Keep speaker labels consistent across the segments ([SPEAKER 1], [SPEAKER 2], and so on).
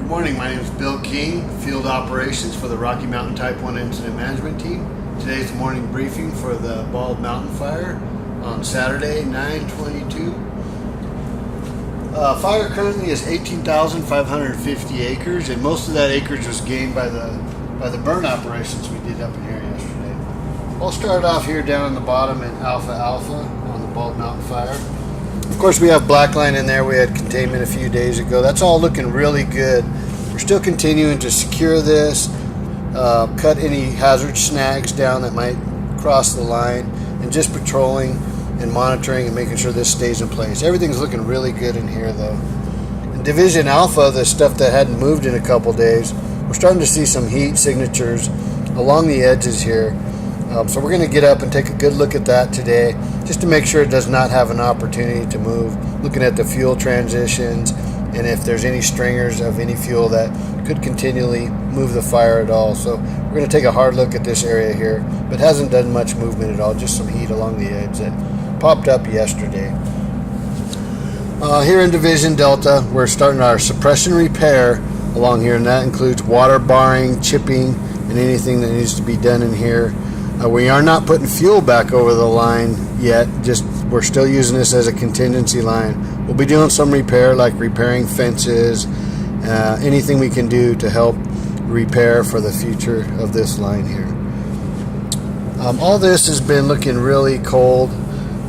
[SPEAKER 1] Good morning, my name is Bill King, Field Operations for the Rocky Mountain Type 1 Incident Management Team. Today's the morning briefing for the Bald Mountain Fire on Saturday, 9/22. Fire currently is 18,550 acres, and most of that acreage was gained by the burn operations we did up in here yesterday. I'll start off here down on the bottom in Alpha on the Bald Mountain Fire. Of course, we have blackline in there. We had containment a few days ago. That's all looking really good. We're still continuing to secure this, cut any hazard snags down that might cross the line, and just patrolling and monitoring and making sure this stays in place. Everything's looking really good in here, though. In Division Alpha, the stuff that hadn't moved in a couple days, we're starting to see some heat signatures along the edges here. So we're going to get up and take a good look at that today, just to make sure it does not have an opportunity to move. Looking at the fuel transitions and if there's any stringers of any fuel that could continually move the fire at all. So we're going to take a hard look at this area here, but hasn't done much movement at all, just some heat along the edge that popped up yesterday. Here in Division Delta, we're starting our suppression repair along here, and that includes water barring, chipping, and anything that needs to be done in here. We are not putting fuel back over the line yet, just we're still using this as a contingency line. We'll be doing some repair, like repairing fences, anything we can do to help repair for the future of this line here. All this has been looking really cold,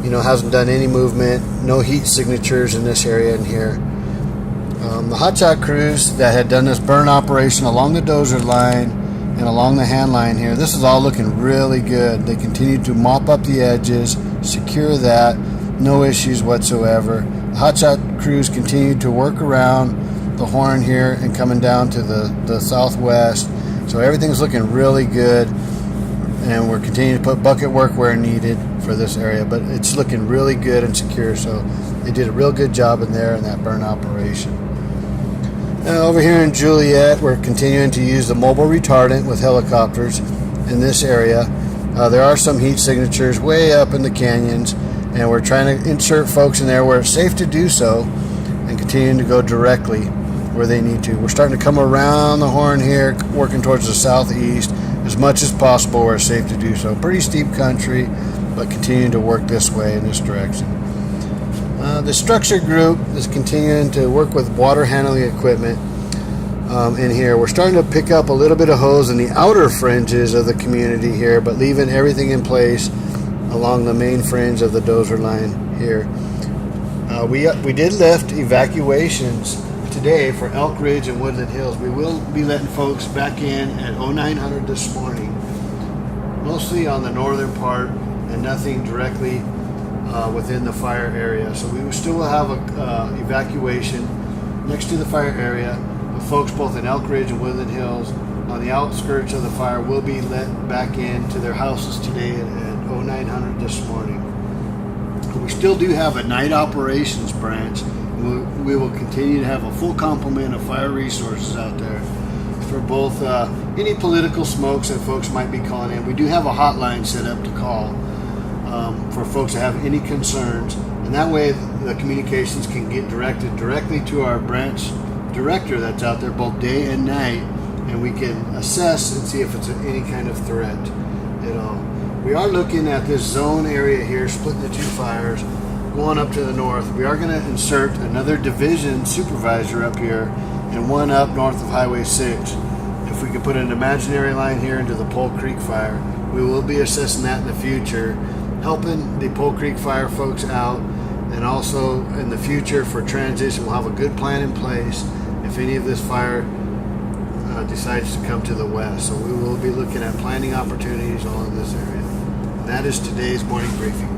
[SPEAKER 1] hasn't done any movement, no heat signatures in this area in here. The hotshot crews that had done this burn operation along the dozer line and along the hand line here, this is all looking really good. They continue to mop up the edges, secure that, no issues whatsoever. The hotshot crews continue to work around the horn here and coming down to the southwest. So everything's looking really good, and we're continuing to put bucket work where needed for this area, but it's looking really good and secure. So they did a real good job in there in that burn operation. Over here in Juliet, we're continuing to use the mobile retardant with helicopters in this area. There are some heat signatures way up in the canyons, and we're trying to insert folks in there where it's safe to do so and continuing to go directly where they need to. We're starting to come around the horn here, working towards the southeast as much as possible where it's safe to do so. Pretty steep country, but continuing to work this way in this direction. The structure group is continuing to work with water handling equipment in here. We're starting to pick up a little bit of hose in the outer fringes of the community here, but leaving everything in place along the main fringe of the dozer line here. We did lift evacuations today for Elk Ridge and Woodland Hills. We will be letting folks back in at 0900 this morning, mostly on the northern part and nothing directly within the fire area. So we still will have a evacuation next to the fire area. The folks both in Elk Ridge and Woodland Hills on the outskirts of the fire will be let back into their houses today at 0900 this morning. We still do have a night operations branch. We will continue to have a full complement of fire resources out there for both any political smokes that folks might be calling in. We do have a hotline set up to call for folks that have any concerns, and that way the communications can get directed directly to our branch director that's out there both day and night, and we can assess and see if it's any kind of threat at all. We are looking at this zone area here, splitting the two fires, going up to the north. We are going to insert another division supervisor up here and one up north of Highway 6. If we could put an imaginary line here into the Pole Creek fire, we will be assessing that in the future, helping the Pole Creek fire folks out, and also in the future for transition we'll have a good plan in place if any of this fire decides to come to the west. So we will be looking at planning opportunities all in this area. And that is today's morning briefing.